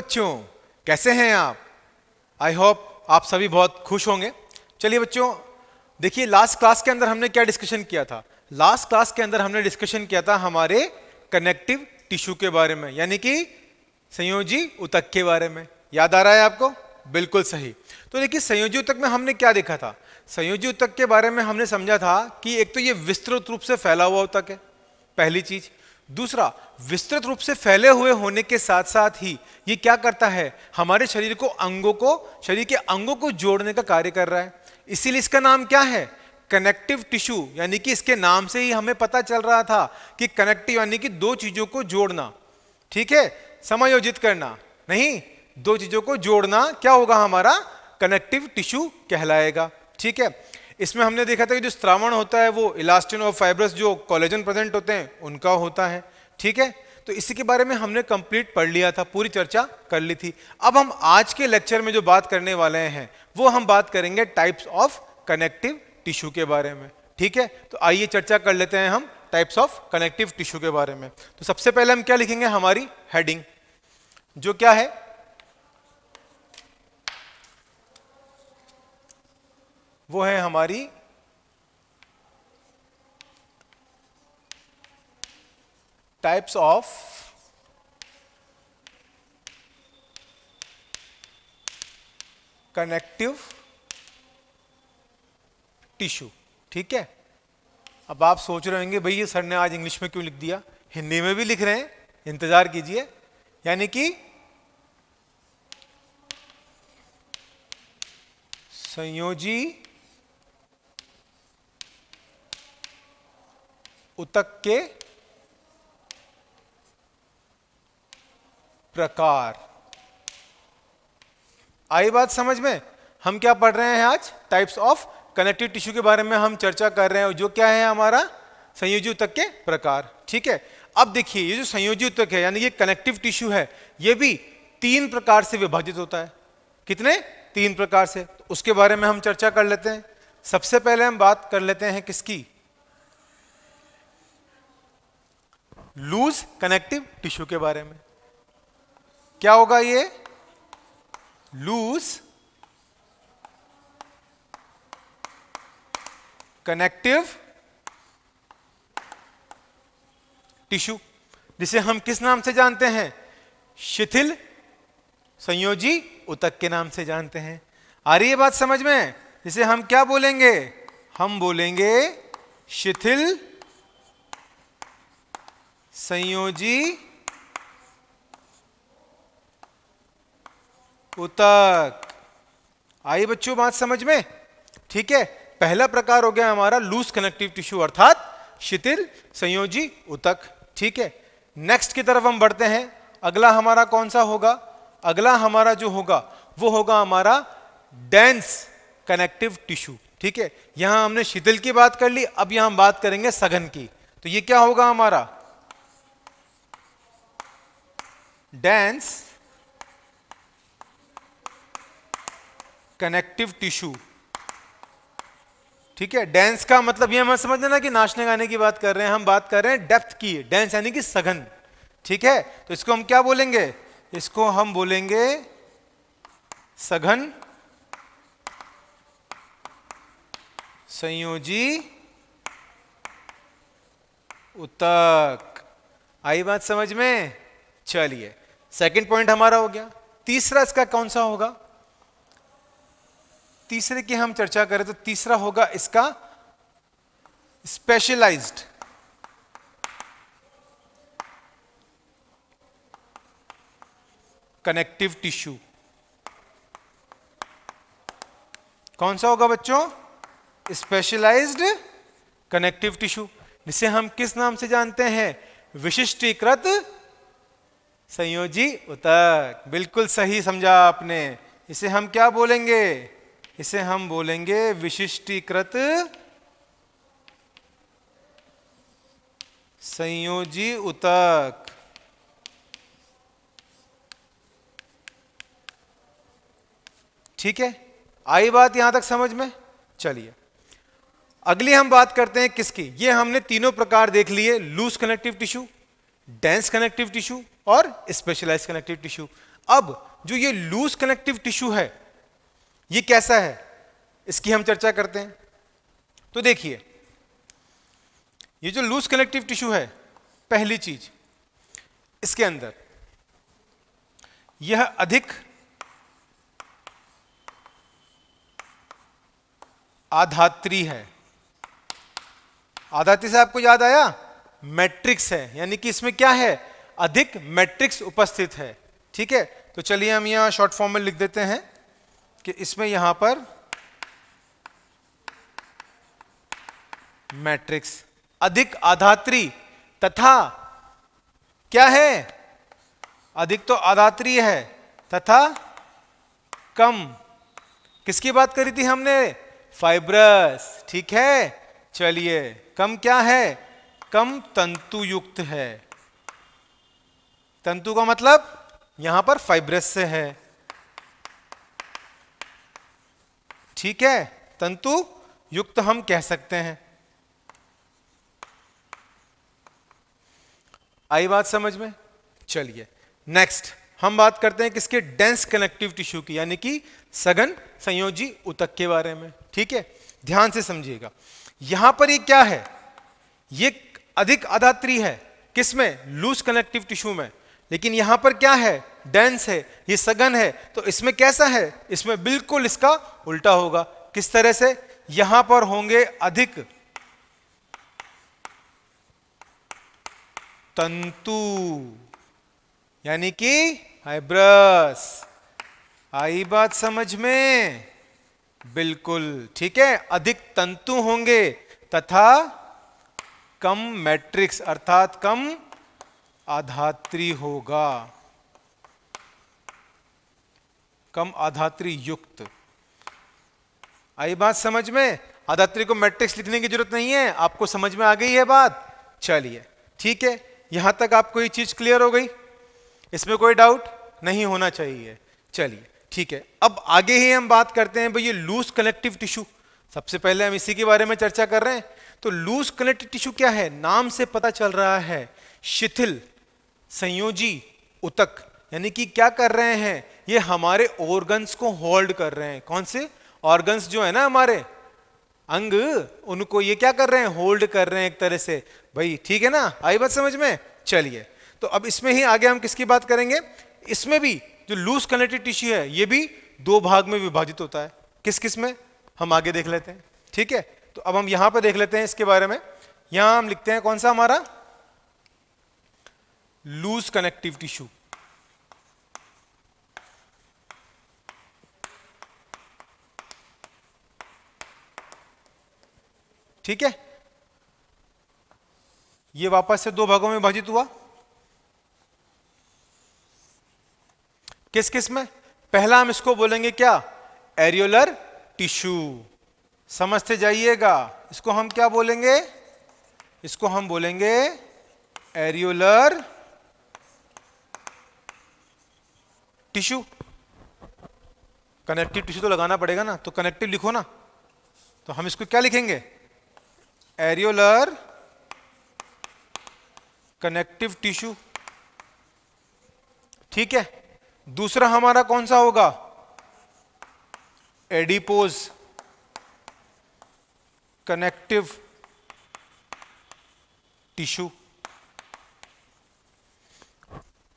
बच्चों, कैसे हैं आप? आई होप आप सभी बहुत खुश होंगे। चलिए बच्चों, देखिए लास्ट क्लास के अंदर हमने क्या डिस्कशन किया था। लास्ट क्लास के अंदर हमने डिस्कशन किया था हमारे कनेक्टिव टिश्यू के बारे में, यानी कि संयोजी ऊतक के बारे में। याद आ रहा है आपको? बिल्कुल सही। तो देखिए संयोजी ऊतक में हमने क्या देखा था। संयोजी ऊतक के बारे में हमने समझा था कि एक तो ये विस्तृत रूप से फैला हुआ ऊतक है, पहली चीज। दूसरा, विस्तृत रूप से फैले हुए होने के साथ साथ ही ये क्या करता है, हमारे शरीर के अंगों को जोड़ने का कार्य कर रहा है। इसीलिए इसका नाम क्या है, कनेक्टिव टिश्यू। यानी कि इसके नाम से ही हमें पता चल रहा था कि कनेक्टिव यानी कि दो चीजों को जोड़ना, ठीक है, समायोजित करना नहीं, दो चीजों को जोड़ना क्या होगा, हमारा कनेक्टिव टिश्यू कहलाएगा। ठीक है, इसमें हमने देखा था कि जो स्त्रावण होता है वो इलास्टिन और फाइब्रस जो कोलेजन प्रेजेंट होते हैं उनका होता है। ठीक है, तो इसी के बारे में हमने कंप्लीट पढ़ लिया था, पूरी चर्चा कर ली थी। अब हम आज के लेक्चर में जो बात करने वाले हैं वो हम बात करेंगे टाइप्स ऑफ कनेक्टिव टिश्यू के बारे में। ठीक है, तो आइए चर्चा कर लेते हैं हम टाइप्स ऑफ कनेक्टिव टिश्यू के बारे में। तो सबसे पहले हम क्या लिखेंगे, हमारी हेडिंग जो क्या है, वो है हमारी टाइप्स ऑफ कनेक्टिव टिश्यू। ठीक है, अब आप सोच रहे होंगे भाई ये सर ने आज इंग्लिश में क्यों लिख दिया, हिंदी में भी लिख रहे हैं, इंतजार कीजिए। यानी कि संयोजी ऊतक के प्रकार। आई बात समझ में? हम क्या पढ़ रहे हैं आज, टाइप्स ऑफ कनेक्टिव टिश्यू के बारे में हम चर्चा कर रहे हैं, जो क्या है हमारा संयोजी ऊतक के प्रकार। ठीक है, अब देखिए ये जो संयोजी ऊतक है यानी ये कनेक्टिव टिश्यू है, ये भी 3 प्रकार से विभाजित होता है। कितने? 3 प्रकार से। तो उसके बारे में हम चर्चा कर लेते हैं। सबसे पहले हम बात कर लेते हैं किसकी, लूज कनेक्टिव टिश्यू के बारे में। क्या होगा ये, लूज कनेक्टिव टिश्यू, जिसे हम किस नाम से जानते हैं, शिथिल संयोजी ऊतक के नाम से जानते हैं। आ रही है बात समझ में? जिसे हम क्या बोलेंगे, हम बोलेंगे शिथिल संयोजी ऊतक। आई बच्चों बात समझ में? ठीक है, पहला प्रकार हो गया हमारा लूज कनेक्टिव टिश्यू अर्थात शिथिल संयोजी ऊतक। ठीक है, नेक्स्ट की तरफ हम बढ़ते हैं। अगला हमारा कौन सा होगा, अगला हमारा जो होगा वो होगा हमारा डेंस कनेक्टिव टिश्यू। ठीक है, यहां हमने शिथिल की बात कर ली, अब यहां हम बात करेंगे सघन की। तो ये क्या होगा हमारा डेंस कनेक्टिव टिश्यू। ठीक है, डेंस का मतलब ये मत समझना ना कि नाचने गाने की बात कर रहे हैं, हम बात कर रहे हैं डेप्थ की। डेंस यानी कि सघन। ठीक है, तो इसको हम क्या बोलेंगे, इसको हम बोलेंगे सघन संयोजी ऊतक। आई बात समझ में? चलिए, सेकंड पॉइंट हमारा हो गया। तीसरा इसका कौन सा होगा, तीसरे की हम चर्चा करें तो तीसरा होगा इसका स्पेशलाइज्ड कनेक्टिव टिश्यू। कौन सा होगा बच्चों, स्पेशलाइज्ड कनेक्टिव टिश्यू, जिसे हम किस नाम से जानते हैं, विशिष्टीकृत संयोजी ऊतक। बिल्कुल सही समझा आपने। इसे हम क्या बोलेंगे, इसे हम बोलेंगे विशिष्टीकृत संयोजी ऊतक। ठीक है, आई बात यहां तक समझ में? चलिए अगली हम बात करते हैं किसकी, ये हमने तीनों प्रकार देख लिए, loose connective tissue, dense connective tissue और स्पेशलाइज्ड कनेक्टिव टिश्यू। अब जो ये लूज कनेक्टिव टिश्यू है ये कैसा है, इसकी हम चर्चा करते हैं। तो देखिए, ये जो लूज कनेक्टिव टिश्यू है, पहली चीज इसके अंदर यह अधिक आधात्री है। आधात्री से आपको याद आया, मैट्रिक्स है, यानी कि इसमें क्या है, अधिक मैट्रिक्स उपस्थित है। ठीक है, तो चलिए हम यहां शॉर्ट फॉर्म में लिख देते हैं कि इसमें यहां पर मैट्रिक्स अधिक आधात्री तथा क्या है, अधिक तो आधात्री है तथा कम, किसकी बात करी थी हमने, फाइब्रस। ठीक है, चलिए कम क्या है, कम तंतु युक्त है। तंतु का मतलब यहां पर फाइब्रस से है। ठीक है, तंतु युक्त हम कह सकते हैं। आई बात समझ में। चलिए नेक्स्ट हम बात करते हैं किसके, डेंस कनेक्टिव टिश्यू की, यानी कि सघन संयोजी ऊतक के बारे में। ठीक है, ध्यान से समझिएगा, यहां पर ये क्या है, ये अधिक आधात्री है किसमें, लूज कनेक्टिव टिश्यू में, लेकिन यहां पर क्या है, डेंस है, ये सघन है। तो इसमें कैसा है, इसमें बिल्कुल इसका उल्टा होगा। किस तरह से, यहां पर होंगे अधिक तंतु, यानी कि फाइब्रस। आई बात समझ में, बिल्कुल ठीक है, अधिक तंतु होंगे तथा कम मैट्रिक्स अर्थात कम आधात्री होगा, कम आधात्री युक्त। आई बात समझ में, आधात्री को मैट्रिक्स लिखने की जरूरत नहीं है, आपको समझ में आ गई है बात। चलिए ठीक है, यहां तक आपको ये चीज क्लियर हो गई, इसमें कोई डाउट नहीं होना चाहिए। चलिए ठीक है, अब आगे ही हम बात करते हैं भाई ये लूज कनेक्टिव टिश्यू। सबसे पहले हम इसी के बारे में चर्चा कर रहे हैं। तो लूज कनेक्टिव टिश्यू क्या है, नाम से पता चल रहा है, शिथिल संयोजी ऊतक, यानी कि क्या कर रहे हैं, ये हमारे ऑर्गन्स को होल्ड कर रहे हैं। कौन से ऑर्गन्स जो है ना हमारे अंग, उनको ये क्या कर रहे हैं, होल्ड कर रहे हैं एक तरह से भाई। ठीक है ना, आई बात समझ में। चलिए, तो अब इसमें ही आगे हम किसकी बात करेंगे, इसमें भी जो लूज कनेक्टिव टिश्यू है ये भी दो भाग में विभाजित होता है। किस किस में, हम आगे देख लेते हैं। ठीक है, तो अब हम यहां पर देख लेते हैं इसके बारे में। यहां हम लिखते हैं कौन सा हमारा, लूज कनेक्टिव टिश्यू। ठीक है, ये वापस से दो भागों में विभाजित हुआ। किस किस में, पहला हम इसको बोलेंगे क्या, एरियोलर टिश्यू। समझते जाइएगा, इसको हम क्या बोलेंगे, इसको हम बोलेंगे एरियोलर टिश्यू। कनेक्टिव टिश्यू तो लगाना पड़ेगा ना, तो कनेक्टिव लिखो ना, तो हम इसको क्या लिखेंगे, एरियोलर कनेक्टिव टिश्यू। ठीक है, दूसरा हमारा कौन सा होगा, एडिपोज कनेक्टिव टिश्यू।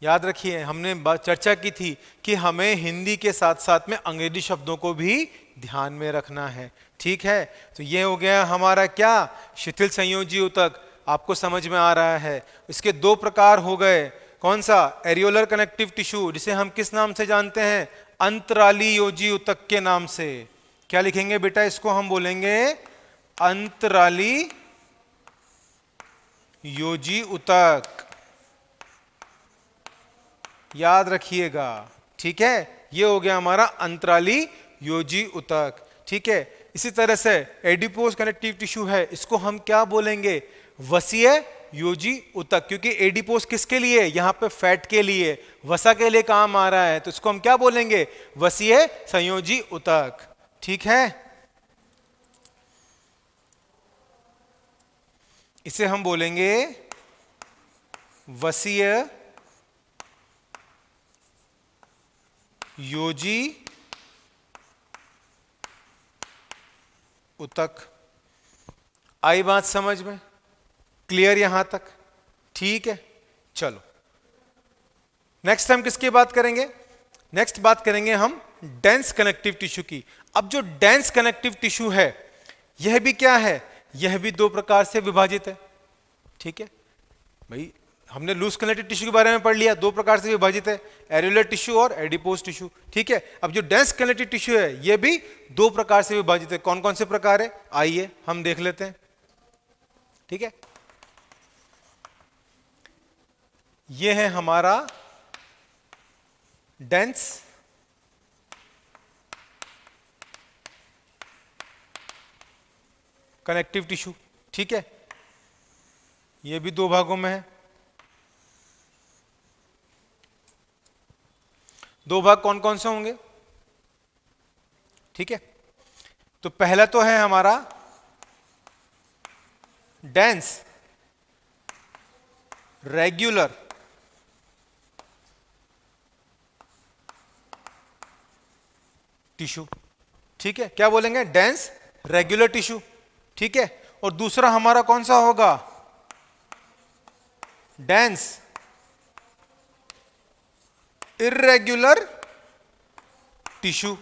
याद रखिए, हमने चर्चा की थी कि हमें हिंदी के साथ साथ में अंग्रेजी शब्दों को भी ध्यान में रखना है। ठीक है, तो ये हो गया हमारा क्या, शिथिल संयोजी ऊतक। आपको समझ में आ रहा है, इसके दो प्रकार हो गए। कौन सा, एरियोलर कनेक्टिव टिश्यू, जिसे हम किस नाम से जानते हैं, अंतराली योजी ऊतक के नाम से। क्या लिखेंगे बेटा, इसको हम बोलेंगे अंतराली योजी ऊतक। याद रखिएगा, ठीक है, ये हो गया हमारा अंतराली योजी ऊतक। ठीक है, इसी तरह से एडिपोज कनेक्टिव टिश्यू है, इसको हम क्या बोलेंगे, वसीय योजी ऊतक, क्योंकि एडिपोज किसके लिए, यहां पे फैट के लिए, वसा के लिए काम आ रहा है, तो इसको हम क्या बोलेंगे, वसीय संयोजी ऊतक। ठीक है, इसे हम बोलेंगे वसीय योजी उतक। आई बात समझ में? क्लियर यहां तक? ठीक है, चलो नेक्स्ट हम किसकी बात करेंगे? नेक्स्ट बात करेंगे हम डेंस कनेक्टिव टिश्यू की। अब जो डेंस कनेक्टिव टिश्यू है यह भी क्या है? यह भी दो प्रकार से विभाजित है। ठीक है भाई, हमने लूज कनेक्टिव टिश्यू के बारे में पढ़ लिया, दो प्रकार से विभाजित है, एरियुलर टिश्यू और एडिपोज टिश्यू। ठीक है, अब जो डेंस कनेक्टिव टिश्यू है यह भी दो प्रकार से विभाजित है। कौन कौन से प्रकार है आइए हम देख लेते हैं। ठीक है, यह है हमारा डेंस कनेक्टिव टिश्यू। ठीक है, यह भी दो भागों में है। दो भाग कौन कौन से होंगे? ठीक है, तो पहला तो है हमारा डेंस रेगुलर टिश्यू। ठीक है, क्या बोलेंगे? Dense regular tissue. ठीक है, और दूसरा हमारा कौन सा होगा? Dense irregular tissue.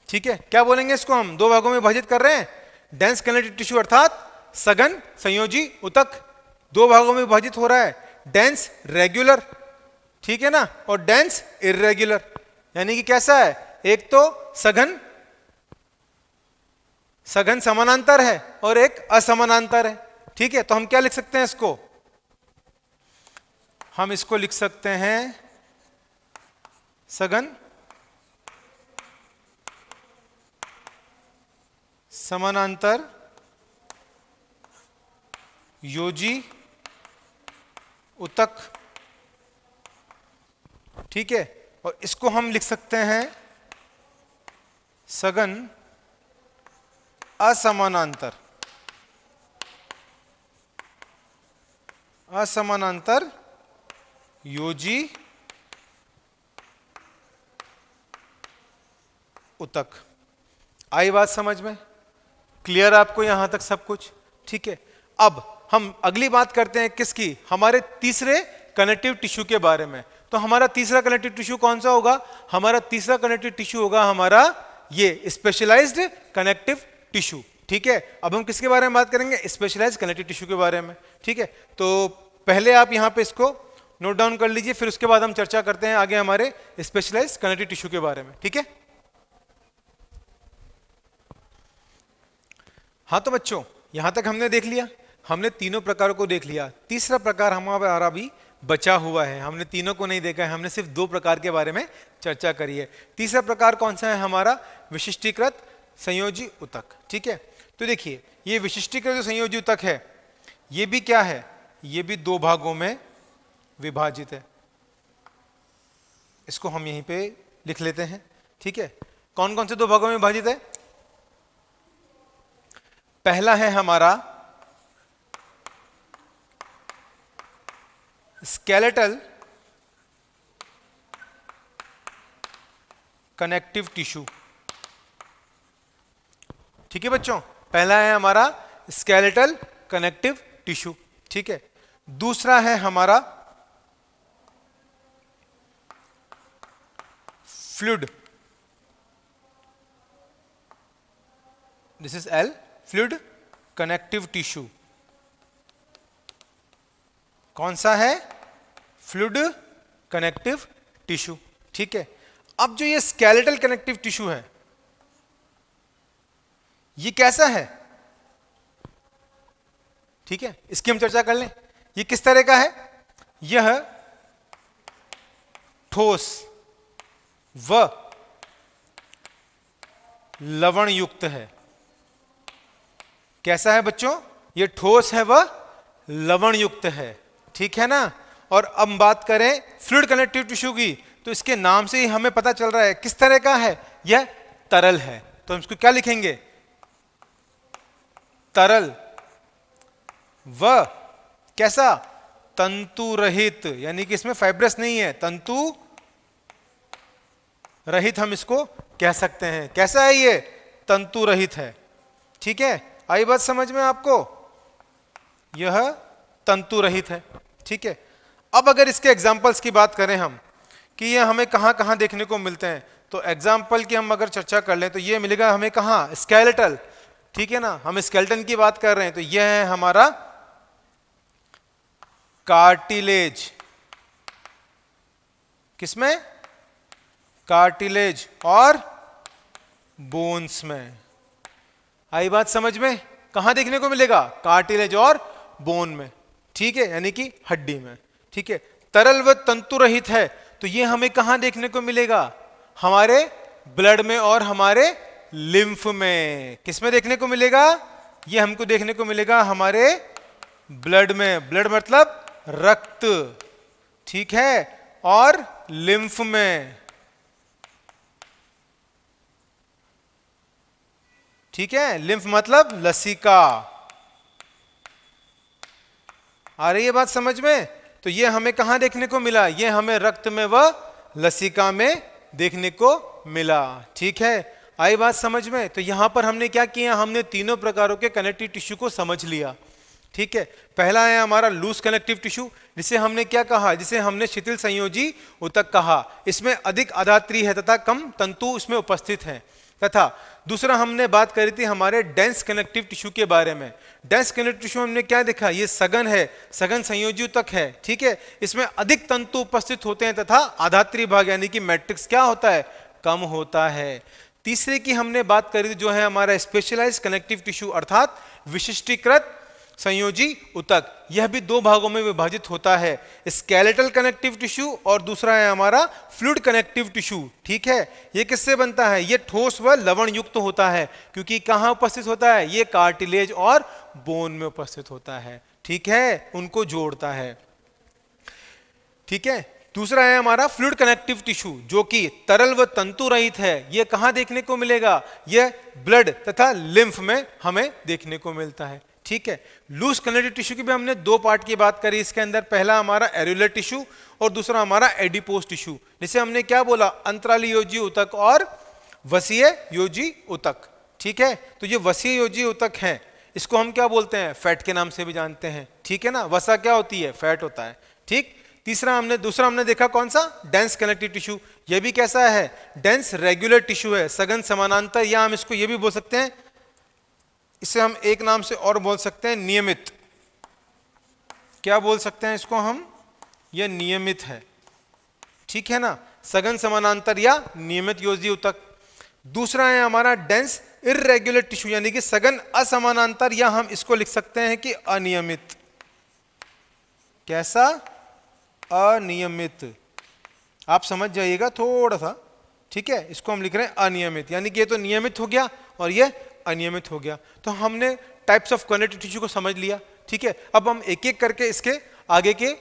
ठीक है, क्या बोलेंगे इसको? हम दो भागों में विभाजित कर रहे हैं। डेंस कनेक्टिव टिश्यू अर्थात सघन संयोजी ऊतक दो भागों में विभाजित हो रहा है, डेंस रेगुलर, ठीक है ना, और डेंस इर्रेगुलर। यानी कि कैसा है? एक तो सघन सघन समानांतर है और एक असमानांतर है। ठीक है, तो हम क्या लिख सकते हैं इसको? हम इसको लिख सकते हैं सघन समानांतर योजी ऊतक। ठीक है, और इसको हम लिख सकते हैं सघन असमानांतर असमानांतर योजी ऊतक। आई बात समझ में? क्लियर आपको यहां तक सब कुछ? ठीक है, अब हम अगली बात करते हैं किसकी? हमारे तीसरे कनेक्टिव टिश्यू के बारे में। तो हमारा तीसरा कनेक्टिव टिश्यू कौन सा होगा? हमारा तीसरा कनेक्टिव टिश्यू होगा हमारा ये स्पेशलाइज्ड कनेक्टिव टिश्यू। ठीक है, अब हम किसके बारे में बात करेंगे? स्पेशलाइज्ड कनेक्टिव टिश्यू के बारे में। ठीक है, तो पहले आप यहां पे इसको नोट डाउन कर लीजिए, फिर उसके बाद हम चर्चा करते हैं आगे हमारे स्पेशलाइज्ड कनेक्टिव टिश्यू के बारे में। ठीक है, हाँ तो बच्चों यहां तक हमने देख लिया, हमने तीनों प्रकारों को देख लिया। तीसरा प्रकार हमारा भी बचा हुआ है, हमने तीनों को नहीं देखा है, हमने सिर्फ दो प्रकार के बारे में चर्चा करी है। तीसरा प्रकार कौन सा है हमारा? विशिष्टीकृत संयोजी ऊतक। ठीक है, तो देखिए ये विशिष्टीकृत जो संयोजी ऊतक है ये भी क्या है? ये भी दो भागों में विभाजित है। इसको हम यहीं पे लिख लेते हैं। ठीक है, कौन कौन से दो भागों में विभाजित है? पहला है हमारा स्केलेटल कनेक्टिव टिश्यू। ठीक है बच्चों, पहला है हमारा स्केलेटल कनेक्टिव टिश्यू। ठीक है, दूसरा है हमारा fluid, this is L, fluid connective tissue. कौन सा है? Fluid connective tissue. ठीक है, अब जो ये स्केलेटल कनेक्टिव टिश्यू है ये कैसा है? ठीक है, इसकी हम चर्चा कर लें। ये किस तरह का है? यह ठोस व लवण युक्त है। कैसा है बच्चों? ये ठोस है व लवण युक्त है। ठीक है ना, और अब बात करें फ्लूइड कनेक्टिव टिश्यू की तो इसके नाम से ही हमें पता चल रहा है किस तरह का है। यह तरल है, तो हम इसको क्या लिखेंगे? तरल व कैसा? तंतु रहित, यानी कि इसमें फाइब्रस नहीं है, तंतु रहित हम इसको कह सकते हैं। कैसा है ये? तंतु रहित है। ठीक है, आई बात समझ में आपको? यह तंतु रहित है। ठीक है, अब अगर इसके एग्जाम्पल्स की बात करें हम कि ये हमें कहां कहां देखने को मिलते हैं, तो एग्जाम्पल की हम अगर चर्चा कर लें तो ये मिलेगा हमें कहां? स्केलेटल। ठीक है ना, हम स्केलेटन की बात कर रहे हैं तो यह है हमारा कार्टिलेज। किसमें? कार्टिलेज और बोन्स में। आई बात समझ में? कहां देखने को मिलेगा? कार्टिलेज और बोन में। ठीक है, यानी कि हड्डी में। ठीक है, तरल व तंतु रहित है तो ये हमें कहां देखने को मिलेगा? हमारे ब्लड में और हमारे लिम्फ में। किसमें देखने को मिलेगा? ये हमको देखने को मिलेगा हमारे ब्लड में। ब्लड मतलब रक्त। ठीक है, और लिम्फ में। ठीक है, लिम्फ मतलब लसिका। आ रही है बात समझ में? तो ये हमें कहां देखने को मिला? ये हमें रक्त में व लसिका में देखने को मिला। ठीक है, आई बात समझ में? तो यहां पर हमने क्या किया? हमने तीनों प्रकारों के कनेक्टिव टिश्यू को समझ लिया। ठीक है, पहला है हमारा लूज कनेक्टिव टिश्यू, जिसे हमने क्या कहा? जिसे हमने शिथिल संयोजी ऊतक कहा। इसमें अधिक आधात्री है तथा कम तंतु इसमें उपस्थित हैं। तथा दूसरा हमने बात करी थी हमारे डेंस कनेक्टिव टिश्यू के बारे में। डेंस कनेक्टिव टिश्यू हमने क्या देखा? ये सघन है, सघन संयोजी ऊतक है। ठीक है, इसमें अधिक तंतु उपस्थित होते हैं तथा आधात्री भाग यानी कि मैट्रिक्स क्या होता है? कम होता है। तीसरे की हमने बात करी थी जो है हमारा स्पेशलाइज्ड कनेक्टिव टिश्यू अर्थात विशिष्टीकृत संयोजी ऊतक। यह भी दो भागों में विभाजित होता है, स्केलेटल कनेक्टिव टिश्यू और दूसरा है हमारा फ्लूइड कनेक्टिव टिश्यू। ठीक है, ये किससे बनता है? ये ठोस व लवण युक्त होता है, क्योंकि कहां उपस्थित होता है? ये कार्टिलेज और बोन में उपस्थित होता है। ठीक है, उनको जोड़ता है। ठीक है, दूसरा है हमारा फ्लूइड कनेक्टिव टिश्यू जो कि तरल व तंतु रहित है। यह कहां देखने को मिलेगा? यह ब्लड तथा लिम्फ में हमें देखने को मिलता है। ठीक है, लूज कनेक्टिव टिश्यू की भी हमने दो पार्ट की बात करी इसके अंदर। पहला हमारा एरुलर टिश्यू और दूसरा हमारा एडिपोज टिश्यू, जिसे हमने क्या बोला? अंतराली योजी ऊतक और वसीय योजी ऊतक। ठीक है, तो ये वसीय योजी ऊतक है, इसको हम क्या बोलते हैं? फैट के नाम से भी जानते हैं। ठीक है ना, वसा क्या होती है? फैट होता है। ठीक, दूसरा हमने देखा कौन सा? Dense connective tissue. ये भी कैसा है? डेंस रेगुलर टिश्यू है, सघन समानांतर, या हम इसको ये भी बोल सकते हैं, इसे हम एक नाम से और बोल सकते हैं, नियमित। क्या बोल सकते हैं इसको हम? यह नियमित है। ठीक है ना, सघन समानांतर या नियमित योजी ऊतक। दूसरा है हमारा डेंस इर्रेगुलर टिश्यू यानी कि सघन असमानांतर, या हम इसको लिख सकते हैं कि अनियमित। कैसा? अनियमित। आप समझ जाइएगा थोड़ा सा। ठीक है, इसको हम लिख रहे हैं अनियमित, यानी कि ये तो नियमित हो गया और ये अनियमित हो गया। तो हमने टाइप्स ऑफ कनेक्टिव टिश्यू को समझ लिया। ठीक है, अब हम एक एक करके इसके आगे के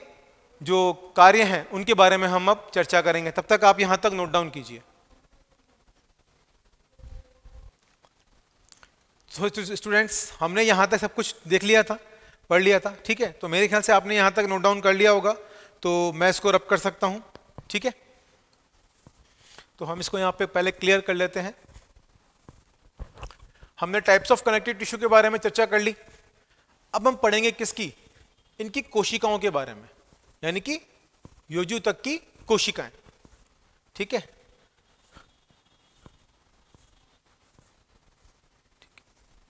जो कार्य हैं उनके बारे में हम अब चर्चा करेंगे। तब तक आप यहां तक नोट डाउन कीजिए। स्टूडेंट्स, हमने यहां तक सब कुछ देख लिया था, पढ़ लिया था। ठीक है, तो मेरे ख्याल से आपने यहां तक नोट डाउन कर लिया होगा, तो मैं इसको रब कर सकता हूं। ठीक है, तो हम इसको यहां पे पहले क्लियर कर लेते हैं। हमने टाइप्स ऑफ कनेक्टिव टिश्यू के बारे में चर्चा कर ली। अब हम पढ़ेंगे किसकी? इनकी कोशिकाओं के बारे में, यानी कि योजी ऊतक की कोशिकाएं। ठीक है,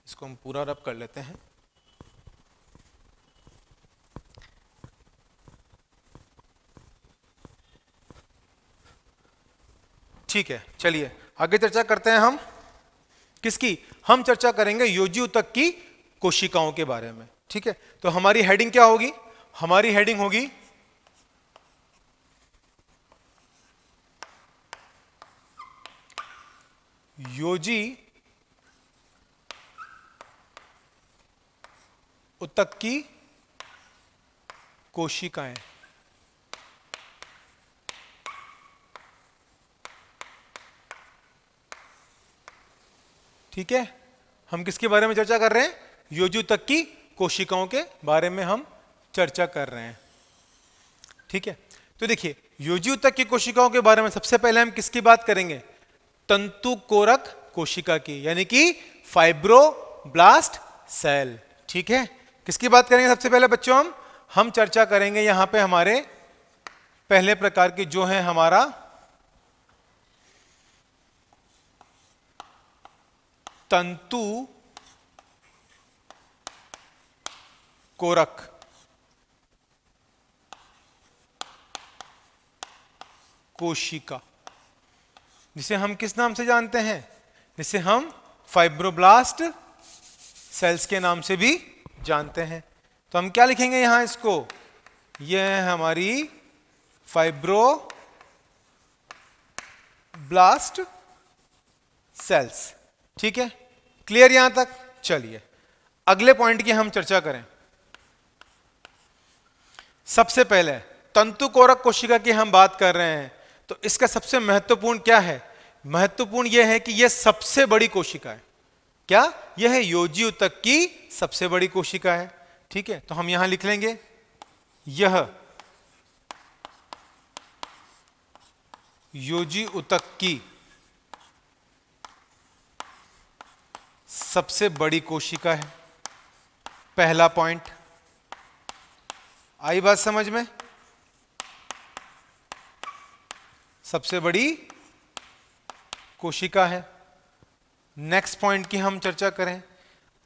इसको हम पूरा रब कर लेते हैं। ठीक है, चलिए आगे चर्चा करते हैं हम किसकी? हम चर्चा करेंगे योजी ऊतक की कोशिकाओं के बारे में। ठीक है, तो हमारी हेडिंग क्या होगी? हमारी हेडिंग होगी योजी ऊतक की कोशिकाएं। ठीक है, हम किसके बारे में चर्चा कर रहे हैं? योजी ऊतक की कोशिकाओं के बारे में हम चर्चा कर रहे हैं। ठीक है, तो देखिए योजी ऊतक की कोशिकाओं के बारे में सबसे पहले हम किसकी बात करेंगे? तंतुकोरक कोशिका की, यानी कि फाइब्रोब्लास्ट सेल। ठीक है, किसकी बात करेंगे सबसे पहले बच्चों? हम चर्चा करेंगे यहां पे हमारे पहले प्रकार की जो है हमारा तंतु कोरक कोशिका, जिसे हम किस नाम से जानते हैं? जिसे हम फाइब्रोब्लास्ट सेल्स के नाम से भी जानते हैं। तो हम क्या लिखेंगे यहां इसको? यह है हमारी फाइब्रोब्लास्ट सेल्स। ठीक है, क्लियर यहां तक? चलिए अगले पॉइंट की हम चर्चा करें। सबसे पहले तंतुकोरक कोशिका की हम बात कर रहे हैं, तो इसका सबसे महत्वपूर्ण क्या है? महत्वपूर्ण यह है कि यह सबसे बड़ी कोशिका है। क्या? यह है योजी ऊतक की सबसे बड़ी कोशिका है। ठीक है, तो हम यहां लिख लेंगे यह योजी ऊतक की सबसे बड़ी कोशिका है। पहला पॉइंट आई बात समझ में? सबसे बड़ी कोशिका है। नेक्स्ट पॉइंट की हम चर्चा करें।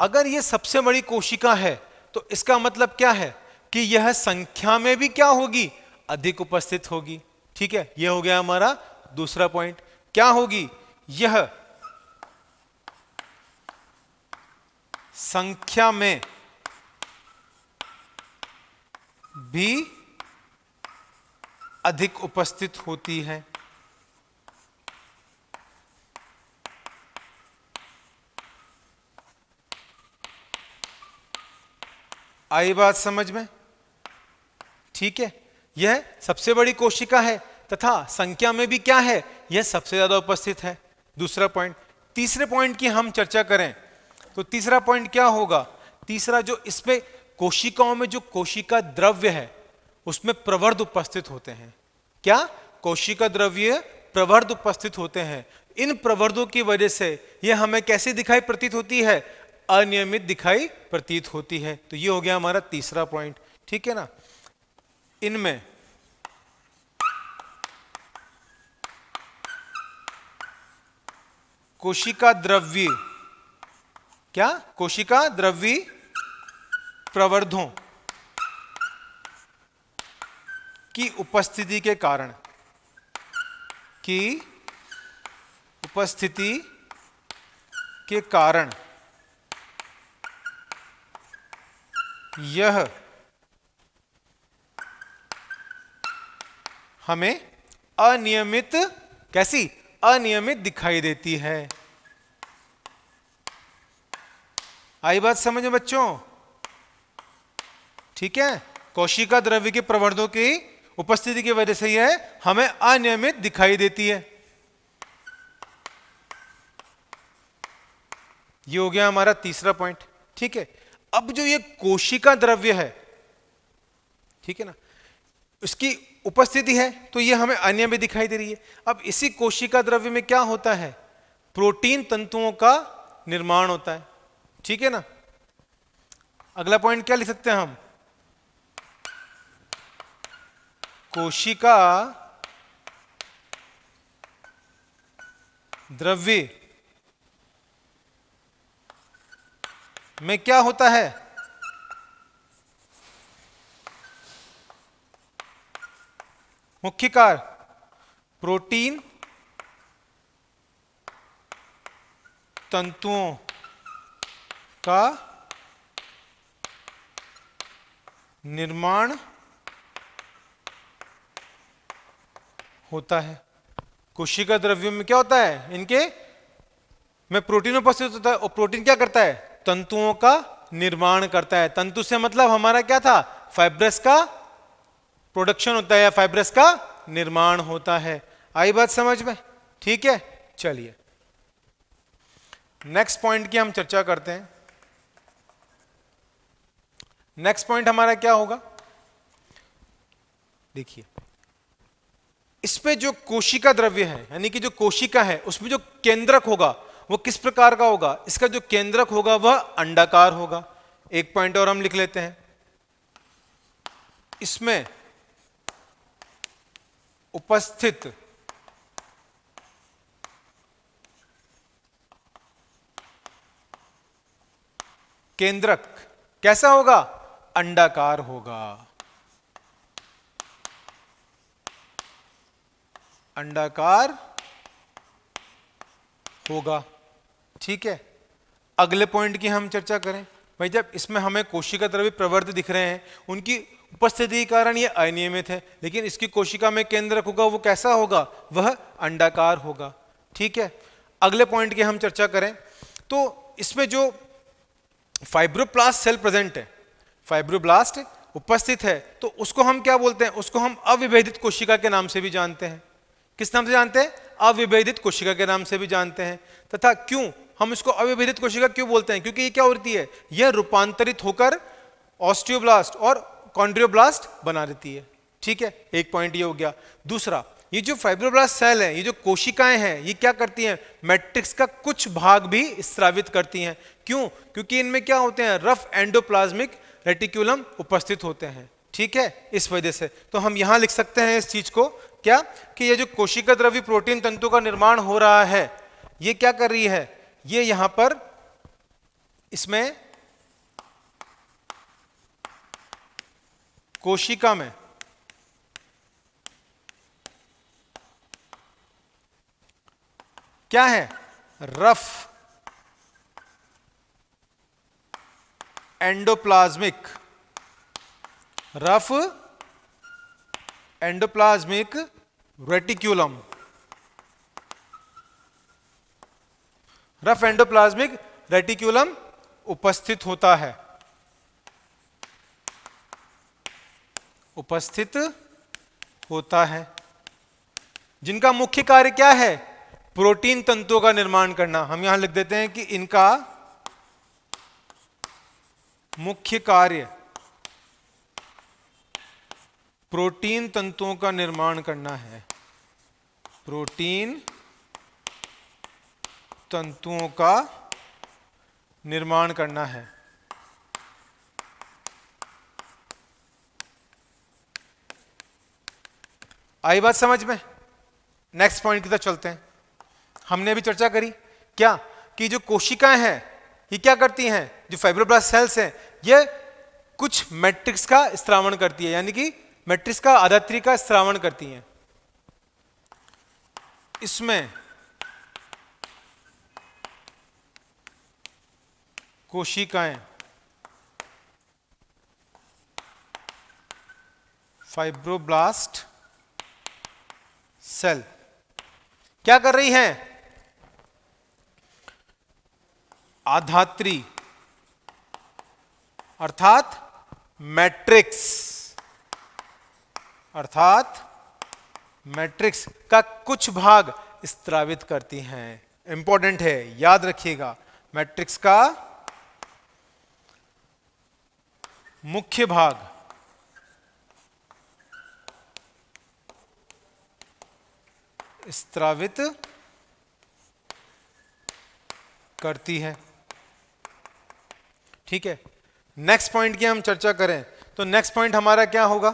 अगर यह सबसे बड़ी कोशिका है तो इसका मतलब क्या है? कि यह संख्या में भी क्या होगी? अधिक उपस्थित होगी। ठीक है, यह हो गया हमारा दूसरा पॉइंट। क्या होगी? यह संख्या में भी अधिक उपस्थित होती है। आई बात समझ में? ठीक है, यह सबसे बड़ी कोशिका है तथा संख्या में भी क्या है? यह सबसे ज्यादा उपस्थित है। दूसरा पॉइंट। तीसरे पॉइंट की हम चर्चा करें तो तीसरा पॉइंट क्या होगा? तीसरा जो इसमें कोशिकाओं में जो कोशिका द्रव्य है उसमें प्रवर्ध उपस्थित होते हैं। क्या? कोशिका द्रव्य प्रवर्ध उपस्थित होते हैं। इन प्रवर्धों की वजह से यह हमें कैसे दिखाई प्रतीत होती है? अनियमित दिखाई प्रतीत होती है। तो ये हो गया हमारा तीसरा पॉइंट। ठीक है ना? इनमें कोशिका द्रव्य, क्या? कोशिका द्रव्य प्रवर्धों की उपस्थिति के कारण, की उपस्थिति के कारण यह हमें अनियमित, कैसी? अनियमित दिखाई देती है। आई बात समझ में बच्चों? ठीक है, कोशिका द्रव्य के प्रवर्धों की उपस्थिति की वजह से यह हमें अनियमित दिखाई देती है। ये हो गया हमारा तीसरा पॉइंट। ठीक है, अब जो ये कोशिका द्रव्य है, ठीक है ना, उसकी उपस्थिति है तो ये हमें अनियमित दिखाई दे रही है। अब इसी कोशिका द्रव्य में क्या होता है? प्रोटीन तंतुओं का निर्माण होता है। ठीक है ना? अगला पॉइंट क्या लिख सकते हैं हम? कोशिका द्रव्य में क्या होता है? मुख्य कार्य प्रोटीन तंतुओं का निर्माण होता है। कोशिका द्रव्यों में क्या होता है? इनके में प्रोटीन उपस्थित होता है और प्रोटीन क्या करता है? तंतुओं का निर्माण करता है। तंतु से मतलब हमारा क्या था? फाइब्रस का प्रोडक्शन होता है या फाइब्रस का निर्माण होता है। आई बात समझ में? ठीक है, चलिए नेक्स्ट पॉइंट की हम चर्चा करते हैं। नेक्स्ट पॉइंट हमारा क्या होगा? देखिए, इसमें जो कोशिका द्रव्य है, यानी कि जो कोशिका है, उसमें जो केंद्रक होगा वो किस प्रकार का होगा? इसका जो केंद्रक होगा वह अंडाकार होगा। एक पॉइंट और हम लिख लेते हैं, इसमें उपस्थित केंद्रक कैसा होगा? अंडाकार होगा। अंडाकार होगा। ठीक है, अगले पॉइंट की हम चर्चा करें। भाई जब इसमें हमें कोशिका द्रव्य प्रवर्त दिख रहे हैं, उनकी उपस्थिति के कारण ये अनियमित है, लेकिन इसकी कोशिका में केंद्रक होगा, वो कैसा होगा? वह अंडाकार होगा। ठीक है, अगले पॉइंट की हम चर्चा करें तो इसमें जो फाइब्रोब्लास्ट सेल प्रेजेंट है, फाइब्रोब्लास्ट उपस्थित है, तो उसको हम क्या बोलते हैं? उसको हम अविभेदित कोशिका के नाम से भी जानते हैं। किस नाम से जानते हैं? अविभेदित कोशिका के नाम से भी जानते हैं। तथा क्यों हम इसको अविभेदित कोशिका क्यों बोलते हैं? क्योंकि ये क्या होती है? यह रूपांतरित होकर ऑस्टियोब्लास्ट और कॉन्ड्रियोब्लास्ट बना देती है। ठीक है, एक पॉइंट ये हो गया। दूसरा, ये जो फाइब्रोब्लास्ट सेल है, ये जो कोशिकाएं हैं, ये क्या करती हैं? मैट्रिक्स का कुछ भाग भी स्रावित करती हैं। क्यों? क्योंकि इनमें क्या होते हैं? रफ एंडोप्लाज्मिक रेटिकुलम उपस्थित होते हैं। ठीक है, इस वजह से तो हम यहां लिख सकते हैं इस चीज को क्या, कि ये जो कोशिका द्रव्य प्रोटीन तंतु का निर्माण हो रहा है, ये क्या कर रही है? ये यहां पर इसमें कोशिका में क्या है? Rough endoplasmic reticulum, rough endoplasmic reticulum उपस्थित होता है, उपस्थित होता है, जिनका मुख्य कार्य क्या है? प्रोटीन तंतुओं का निर्माण करना। हम यहां लिख देते हैं कि इनका मुख्य कार्य प्रोटीन तंतुओं का निर्माण करना है, प्रोटीन तंतुओं का निर्माण करना है। आई बात समझ में? नेक्स्ट पॉइंट की तरफ चलते हैं। हमने भी चर्चा करी क्या, कि जो कोशिकाएं हैं ये क्या करती हैं? जो फाइब्रोब्लास्ट सेल्स हैं, ये कुछ मैट्रिक्स का स्त्रावण करती है, यानी कि मैट्रिक्स का आधात्री का स्त्रावण करती हैं। इसमें कोशिकाएं फाइब्रोब्लास्ट सेल क्या कर रही हैं? आधात्री अर्थात मैट्रिक्स का कुछ भाग स्त्रावित करती हैं। इंपॉर्टेंट है, याद रखिएगा, मैट्रिक्स का मुख्य भाग स्त्रावित करती है। ठीक है, नेक्स्ट पॉइंट की हम चर्चा करें तो नेक्स्ट पॉइंट हमारा क्या होगा?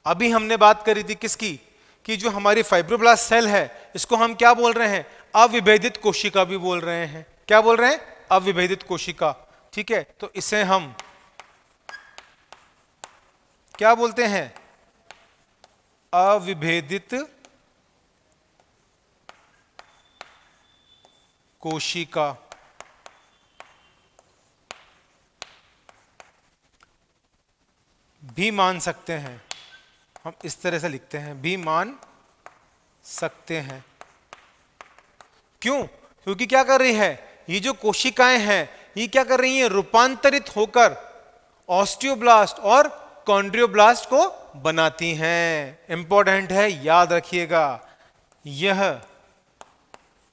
अभी हमने बात करी थी किसकी, कि जो हमारी फाइब्रोब्लास्ट सेल है इसको हम क्या बोल रहे हैं? अविभेदित कोशिका भी बोल रहे हैं। क्या बोल रहे हैं? अविभेदित कोशिका। ठीक है, तो इसे हम क्या बोलते हैं? अविभेदित कोशिका। भी मान सकते हैं, हम इस तरह से लिखते हैं, भी मान सकते हैं। क्यों? क्योंकि क्या कर रही है? ये जो कोशिकाएं हैं ये क्या कर रही हैं? रूपांतरित होकर ऑस्टियोब्लास्ट और कॉन्ड्रियोब्लास्ट को बनाती हैं। इंपॉर्टेंट है, याद रखिएगा, यह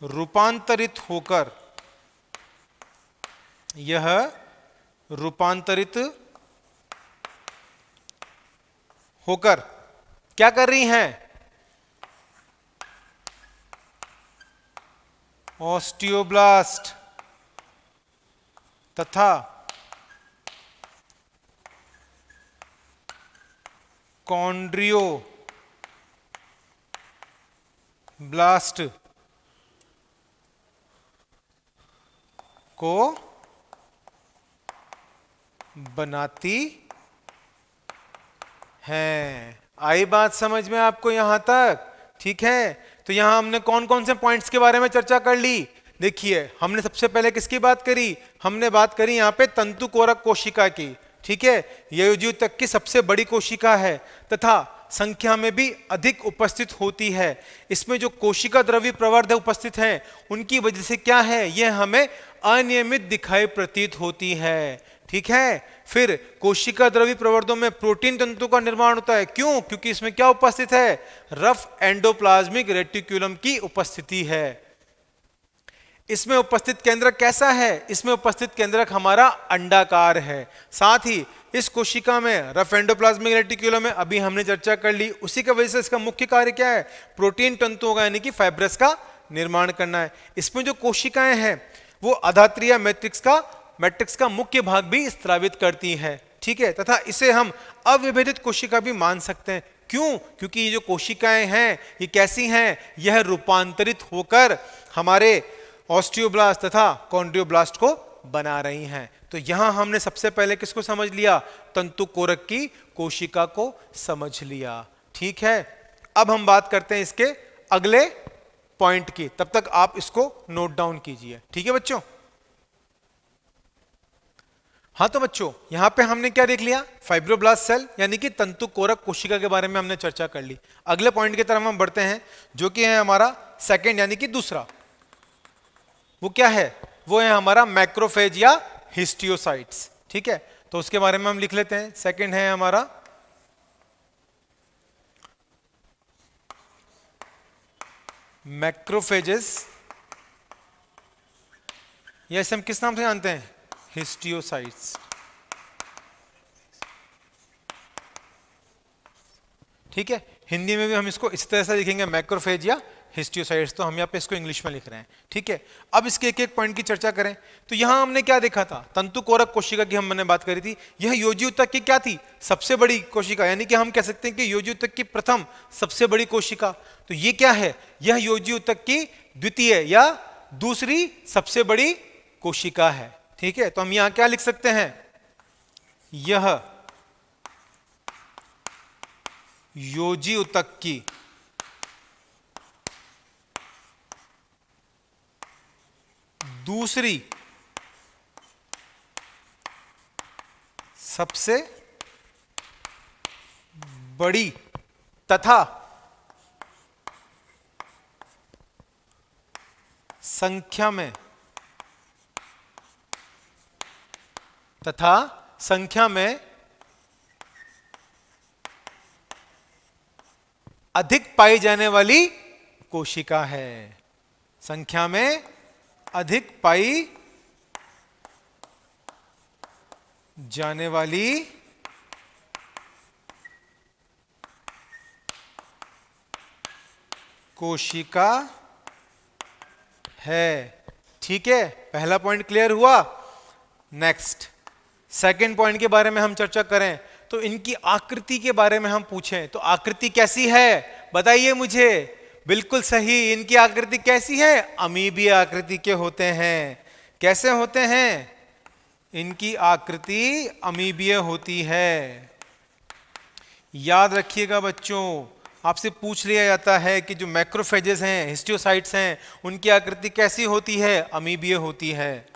रूपांतरित होकर क्या कर रही हैं? ऑस्टियोब्लास्ट तथा कॉन्ड्रियोब्लास्ट को बनाती हैं। आई बात समझ में आपको यहां तक? ठीक है, तो यहां हमने कौन कौन से पॉइंट्स के बारे में चर्चा कर ली? देखिए, हमने सबसे पहले किसकी बात करी? हमने बात करी यहां पे तंतुकोरक कोशिका की। ठीक है, यह युजीव तक की सबसे बड़ी कोशिका है तथा संख्या में भी अधिक उपस्थित होती है। इसमें जो कोशिका द्रव्य प्रवर्ध उपस्थित हैं, उनकी वजह से क्या है, यह हमें अनियमित दिखाई प्रतीत होती है। ठीक है, फिर कोशिका द्रव्य प्रवर्धों में प्रोटीन तंतु का निर्माण होता है। क्यों? क्योंकि इसमें क्या उपस्थित है? रफ एंडोप्लाज्मिक रेटिकुलम की उपस्थिति है। इसमें उपस्थित केंद्रक कैसा है? इसमें उपस्थित केंद्रक हमारा अंडाकार है। साथ ही इस कोशिका में रफ एंडोप्लाज्मिक रेटिकुलम में अभी हमने चर्चा कर ली, उसी की वजह से इसका मुख्य कार्य क्या है? प्रोटीन तंतुओं का यानी कि फाइब्रस का निर्माण करना है। इसमें जो कोशिकाएं हैं वो अधात्रीय मैट्रिक्स का मुख्य भाग भी स्त्रावित करती है। ठीक है, तथा इसे हम अविभेदित कोशिका भी मान सकते हैं। क्यों? क्योंकि ये जो कोशिकाएं हैं ये कैसी हैं? यह रूपांतरित होकर हमारे ऑस्टियोब्लास्ट तथा कॉन्ड्रियोब्लास्ट को बना रही हैं। तो यहां हमने सबसे पहले किसको समझ लिया? तंतुकोरक की कोशिका को समझ लिया। ठीक है, अब हम बात करते हैं इसके अगले पॉइंट की। तब तक आप इसको नोट डाउन कीजिए। ठीक है बच्चों? हाँ, तो बच्चों यहां पे हमने क्या देख लिया? फाइब्रोब्लास्ट सेल यानी कि तंतुकोरक कोशिका के बारे में हमने चर्चा कर ली। अगले पॉइंट की तरफ हम बढ़ते हैं, जो कि है हमारा सेकंड यानी कि दूसरा। वो क्या है? वो है हमारा मैक्रोफेज या हिस्टियोसाइट्स। ठीक है, तो उसके बारे में हम लिख लेते हैं। सेकंड है हमारा मैक्रोफेजेस, या इसे हम किस नाम से जानते हैं? हिस्टियोसाइट्स। ठीक है, हिंदी में भी हम इसको इस तरह से लिखेंगे, मैक्रोफेज या हिस्टियोसाइट्स। तो हम यहाँ पे इसको इंग्लिश में लिख रहे हैं। ठीक है, अब इसके एक एक पॉइंट की चर्चा करें तो यहां हमने क्या देखा था? तंतुकोरक कोशिका की हमने बात करी थी। यह योजी ऊतक की क्या थी? सबसे बड़ी कोशिका, यानी कि हम कह सकते हैं कि योजी ऊतक की प्रथम सबसे बड़ी कोशिका। तो ये क्या है? यह योजी ऊतक की द्वितीय या दूसरी सबसे बड़ी कोशिका है। ठीक है, तो हम यहां क्या लिख सकते हैं? यह योजी ऊतक की दूसरी सबसे बड़ी तथा संख्या में अधिक पाई जाने वाली कोशिका है। संख्या में अधिक पाई जाने वाली कोशिका है। ठीक है, पहला पॉइंट क्लियर हुआ। नेक्स्ट सेकंड पॉइंट के बारे में हम चर्चा करें तो इनकी आकृति के बारे में हम पूछें तो आकृति कैसी है? बताइए मुझे। बिल्कुल सही, इनकी आकृति कैसी है? अमीबीय आकृति के होते हैं। कैसे होते हैं? इनकी आकृति अमीबीय होती है। याद रखिएगा बच्चों, आपसे पूछ लिया जाता है कि जो मैक्रोफेजेस हैं, हिस्टियोसाइट्स हैं, उनकी आकृति कैसी होती है? अमीबीय होती है।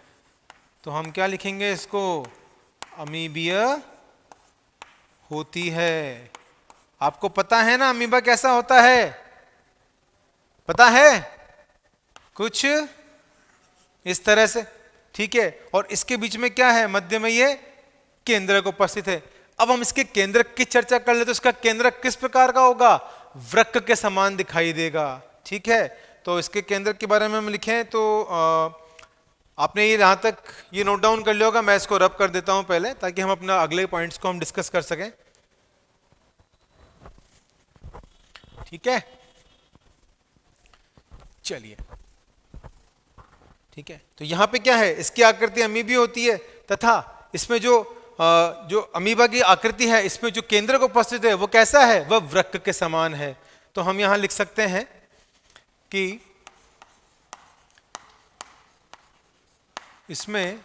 तो हम क्या लिखेंगे इसको? अमीबीय होती है। आपको पता है ना अमीबा कैसा होता है? पता है? कुछ इस तरह से। ठीक है, और इसके बीच में क्या है? मध्य में ये केंद्रक उपस्थित है। अब हम इसके केंद्रक की चर्चा कर ले तो इसका केंद्रक किस प्रकार का होगा? वृक्क के समान दिखाई देगा। ठीक है, तो इसके केंद्रक के बारे में हम लिखें तो आपने ये यहां तक ये नोट डाउन कर लिया होगा। मैं इसको रब कर देता हूं पहले, ताकि हम अपना अगले पॉइंट्स को हम डिस्कस कर सकें। ठीक है, चलिए ठीक है। तो यहां पे क्या है, इसकी आकृति अमीबी होती है तथा इसमें जो अमीबा की आकृति है इसमें जो केंद्रक उपस्थित है वो कैसा है, वह वृक्क के समान है। तो हम यहां लिख सकते हैं कि इसमें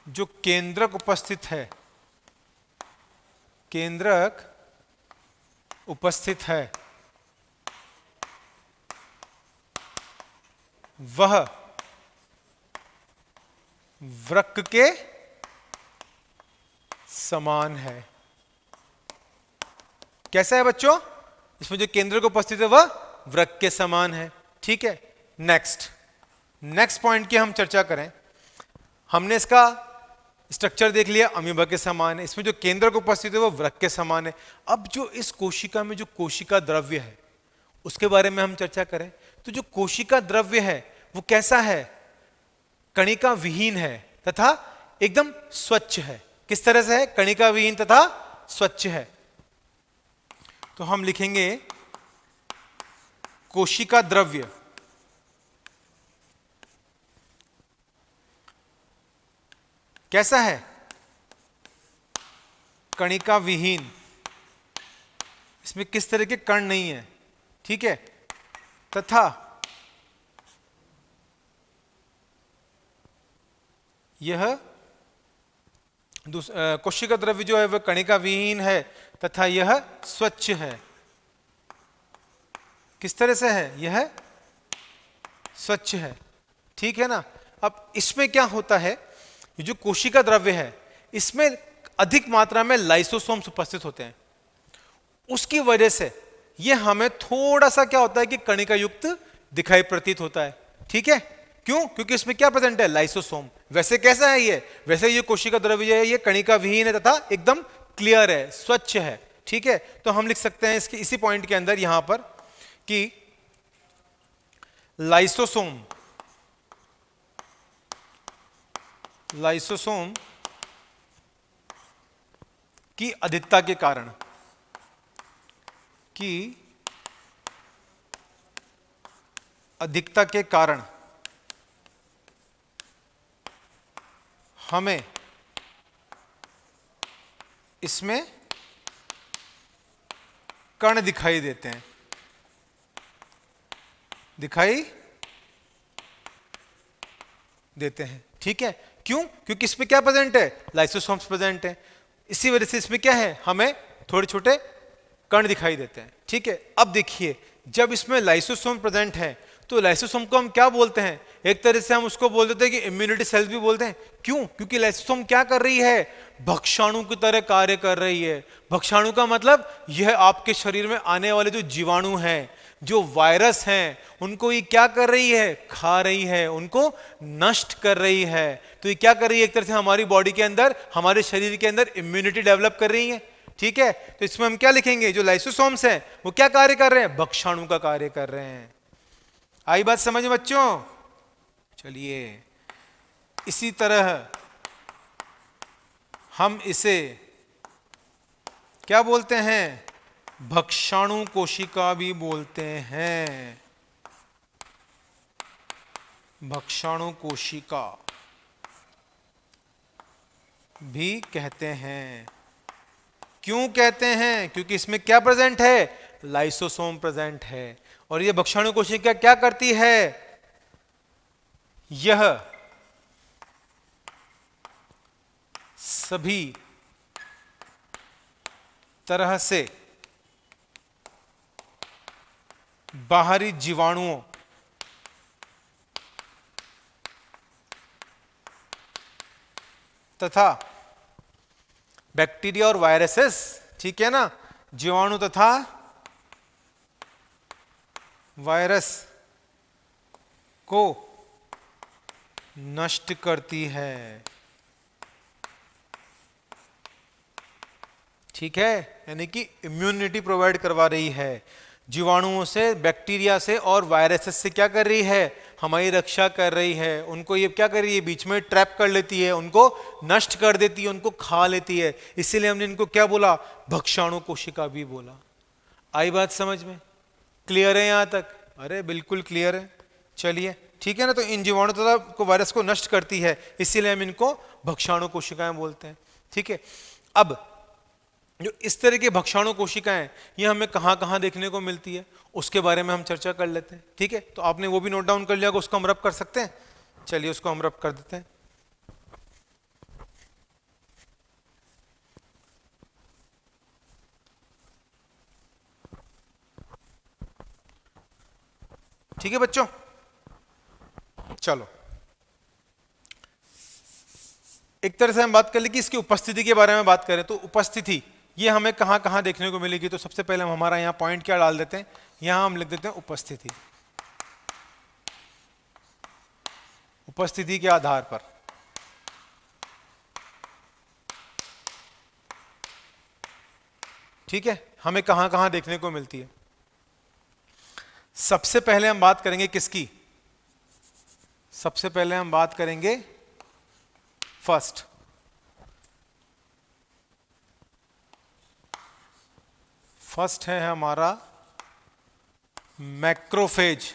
जो केंद्रक उपस्थित है, केंद्रक उपस्थित है वह वृक्क के समान है। कैसा है बच्चों, इसमें जो केंद्रक उपस्थित है वह वृक्क के समान है। ठीक है, नेक्स्ट पॉइंट की हम चर्चा करें। हमने इसका स्ट्रक्चर देख लिया, अमीबा के समान है, इसमें जो केंद्रक उपस्थित है वो वृक्क के समान है। अब जो इस कोशिका में जो कोशिका द्रव्य है उसके बारे में हम चर्चा करें। तो जो कोशिका द्रव्य है वो कैसा है, कणिका विहीन है तथा एकदम स्वच्छ है। किस तरह से है, कणिका विहीन तथा स्वच्छ है। तो हम लिखेंगे कोशिका द्रव्य कैसा है, कणिका विहीन, इसमें किस तरह के कण नहीं है। ठीक है, तथा यह कोशिका द्रव्य जो है वह कणिका विहीन है तथा यह स्वच्छ है। किस तरह से है, यह स्वच्छ है। ठीक है ना। अब इसमें क्या होता है, ये जो कोशिका द्रव्य है इसमें अधिक मात्रा में लाइसोसोम्स उपस्थित होते हैं। उसकी वजह से यह हमें थोड़ा सा क्या होता है कि कणिका युक्त दिखाई प्रतीत होता है। ठीक है, क्यों, क्योंकि इसमें क्या प्रेजेंट है, लाइसोसोम। वैसे कैसा है ये, वैसे ये कोशिका द्रव्य है ये कणिका विहीन है तथा एकदम क्लियर है, स्वच्छ है। ठीक है, तो हम लिख सकते हैं इसके इसी पॉइंट के अंदर यहां पर कि लाइसोसोम की अधिकता के कारण, हमें इसमें कण दिखाई देते हैं, ठीक है, क्यों, क्योंकि इसमें क्या प्रेजेंट है, लाइसोसोम्स प्रेजेंट है। इसी वजह से इसमें क्या है, हमें थोड़े छोटे कण दिखाई देते हैं। ठीक है, अब देखिए जब इसमें लाइसोसोम प्रेजेंट है तो लाइसोसोम को हम क्या बोलते हैं, एक तरह से हम उसको बोल देते हैं कि इम्यूनिटी सेल्स भी बोलते हैं। क्यों, क्योंकि लाइसोसोम क्या कर रही है, भक्षाणु की तरह कार्य कर रही है। भक्षाणु का मतलब यह आपके शरीर में आने वाले जो जीवाणु हैं, जो वायरस हैं, उनको ये क्या कर रही है, खा रही है, उनको नष्ट कर रही है। तो ये क्या कर रही है, एक तरह से हमारी बॉडी के अंदर, हमारे शरीर के अंदर इम्यूनिटी डेवलप कर रही है। ठीक है, तो इसमें हम क्या लिखेंगे, जो लाइसोसोम्स हैं वो क्या कार्य कर रहे हैं, भक्षाणु का कार्य कर रहे हैं। आई बात समझ में बच्चों। चलिए इसी तरह हम इसे क्या बोलते हैं, भक्षाणु कोशिका भी बोलते हैं, भक्षाणु कोशिका भी कहते हैं। क्यों कहते हैं, क्योंकि इसमें क्या प्रेजेंट है, लाइसोसोम प्रेजेंट है। और ये भक्षाणु कोशिका क्या करती है, यह सभी तरह से बाहरी जीवाणुओं तथा बैक्टीरिया और वायरसेस, ठीक है ना, जीवाणु तथा वायरस को नष्ट करती है। ठीक है, यानी कि इम्यूनिटी प्रोवाइड करवा रही है। जीवाणुओं से, बैक्टीरिया से और वायरसेस से क्या कर रही है, हमारी रक्षा कर रही है। उनको ये क्या कर रही है, बीच में ट्रैप कर लेती है, उनको नष्ट कर देती है, उनको खा लेती है। इसीलिए हमने इनको क्या बोला, भक्षाणु कोशिका भी बोला। आई बात समझ में? क्लियर है यहां तक? अरे बिल्कुल क्लियर है। चलिए ठीक है ना। तो इन जीवाणु तथा को वायरस को नष्ट करती है, इसीलिए हम इनको भक्षाणु कोशिकाएं बोलते हैं। ठीक है, अब जो इस तरह की भक्षाणु कोशिकाएं ये हमें कहां कहां देखने को मिलती है उसके बारे में हम चर्चा कर लेते हैं। ठीक है, तो आपने वो भी नोट डाउन कर लिया, उसको हम रब कर सकते हैं। चलिए उसको हम रब कर देते हैं। ठीक है बच्चों, चलो एक तरह से हम बात कर ली कि इसकी उपस्थिति के बारे में बात करें तो उपस्थिति ये हमें कहां कहां देखने को मिलेगी। तो सबसे पहले हम हमारा यहां पॉइंट क्या डाल देते हैं, यहां हम लिख देते हैं उपस्थिति। उपस्थिति के आधार पर ठीक है हमें कहां कहां देखने को मिलती है। सबसे पहले हम बात करेंगे किसकी? सबसे पहले हम बात करेंगे फर्स्ट, फर्स्ट है हमारा मैक्रोफेज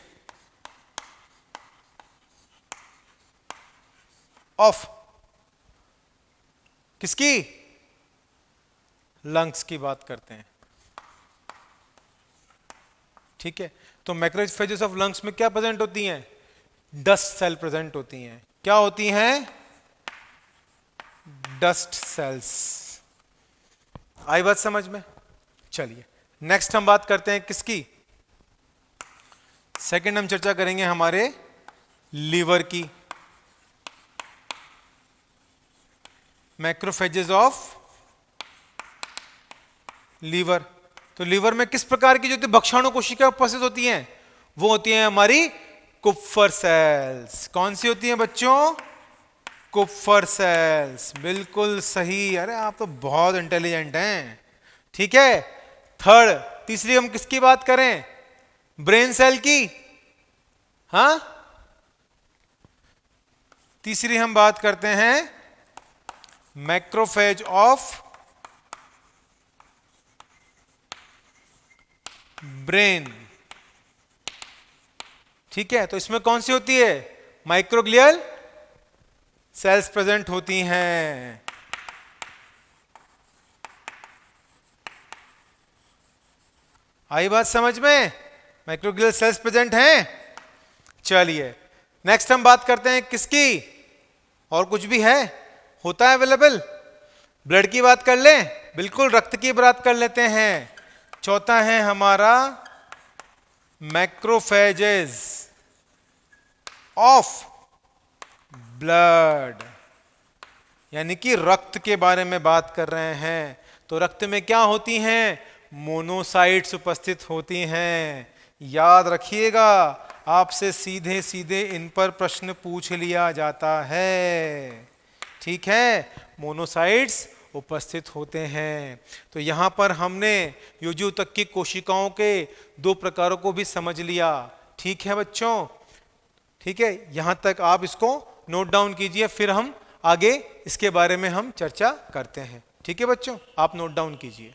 ऑफ किसकी? लंग्स की बात करते हैं। ठीक है, तो मैक्रोफेजेस ऑफ लंग्स में क्या प्रेजेंट होती हैं? डस्ट सेल प्रेजेंट होती हैं। क्या होती हैं? Dust sales. आई बात समझ में? चलिए नेक्स्ट हम बात करते हैं किसकी? सेकंड हम चर्चा करेंगे हमारे लीवर की। Macrophages of liver. तो लीवर में किस प्रकार की जो भक्षाणु कोशिकाएं उपस्थित होती हैं? वो होती हैं हमारी कुप्फर सेल्स। कौन सी होती हैं बच्चों? कुप्फर सेल्स। बिल्कुल सही, अरे आप तो बहुत इंटेलिजेंट हैं। ठीक है, थर्ड, तीसरी हम किसकी बात करें? ब्रेन सेल की। हाँ, तीसरी हम बात करते हैं मैक्रोफेज ऑफ ब्रेन। ठीक है, तो इसमें कौन सी होती है? माइक्रोग्लियल सेल्स प्रेजेंट होती हैं। आई बात समझ में? माइक्रोग्लियल सेल्स प्रेजेंट हैं। चलिए नेक्स्ट हम बात करते हैं किसकी? और कुछ भी है होता है अवेलेबल? ब्लड की बात कर लें, बिल्कुल रक्त की बात कर लेते हैं। चौथा है हमारा मैक्रोफेजेस ऑफ ब्लड, यानी कि रक्त के बारे में बात कर रहे हैं। तो रक्त में क्या होती हैं? मोनोसाइट्स उपस्थित होती हैं। याद रखिएगा, आपसे सीधे सीधे इन पर प्रश्न पूछ लिया जाता है। ठीक है, मोनोसाइट्स उपस्थित होते हैं। तो यहां पर हमने योजु तक की कोशिकाओं के दो प्रकारों को भी समझ लिया। ठीक है बच्चों? ठीक है, यहां तक आप इसको नोट डाउन कीजिए, फिर हम आगे इसके बारे में हम चर्चा करते हैं। ठीक है बच्चों, आप नोट डाउन कीजिए।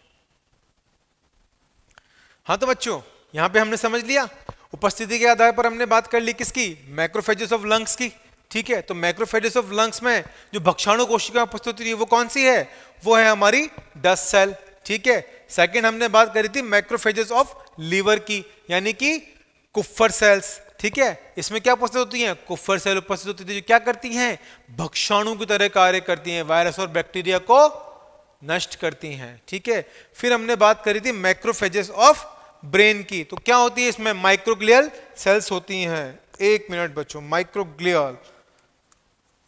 हाँ तो बच्चों यहां पे हमने समझ लिया, उपस्थिति के आधार पर हमने बात कर ली किसकी? मैक्रोफेजेस ऑफ लंग्स की। ठीक है, तो मैक्रोफेजेस ऑफ लंग्स में जो भक्षाणु कोशिका उपस्थित होती है वो कौन सी है? वो है हमारी डस्ट सेल। ठीक है, सेकंड हमने बात करी थी मैक्रोफेजेस ऑफ लीवर की, यानी कि कुप्फर सेल्स। ठीक है, इसमें क्या उपस्थित होती हैं? कुप्फर सेल उपस्थित होती है, जो क्या करती हैं? भक्षाणु की तरह कार्य करती हैं, वायरस और बैक्टीरिया को नष्ट करती हैं। ठीक है, फिर हमने बात करी थी मैक्रोफेजेस ऑफ ब्रेन की। तो क्या होती है इसमें? माइक्रोग्लियल सेल्स होती हैं। एक मिनट बच्चों, माइक्रोग्लियल,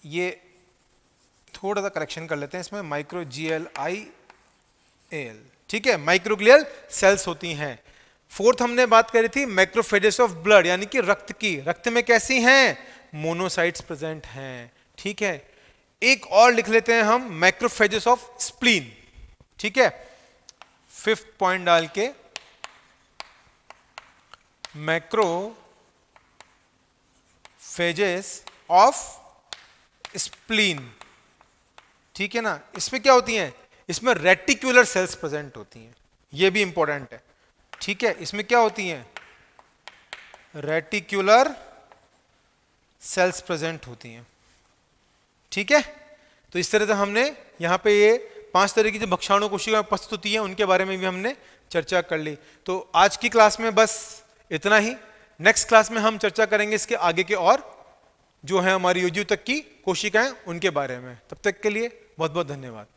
ये थोड़ा सा करेक्शन कर लेते हैं इसमें, माइक्रो GLIAL। ठीक है, माइक्रोग्लियल सेल्स होती हैं। फोर्थ हमने बात करी थी मैक्रोफेजेस ऑफ ब्लड, यानी कि रक्त की। रक्त में कैसी हैं? मोनोसाइट्स प्रेजेंट हैं। ठीक है, एक और लिख लेते हैं हम, मैक्रोफेजेस ऑफ स्प्लीन। ठीक है, फिफ्थ पॉइंट डाल के, मैक्रोफेजेस ऑफ स्प्लीन। ठीक है ना, इसमें क्या होती हैं? इसमें रेटिकुलर सेल्स प्रेजेंट होती हैं। ये भी इंपॉर्टेंट है। ठीक है, इसमें क्या होती हैं, रेटिक्युलर सेल्स प्रेजेंट होती हैं। ठीक है, तो इस तरह से हमने यहाँ पे ये 5 तरह की जो भक्षाणु कोशिकाएं उपस्थित होती हैं उनके बारे में भी हमने चर्चा कर ली। तो आज की क्लास में बस इतना ही। नेक्स्ट क्लास में हम चर्चा करेंगे इसके आगे के और जो है हमारी योजु तक की कोशिकाएं उनके बारे में। तब तक के लिए बहुत बहुत धन्यवाद।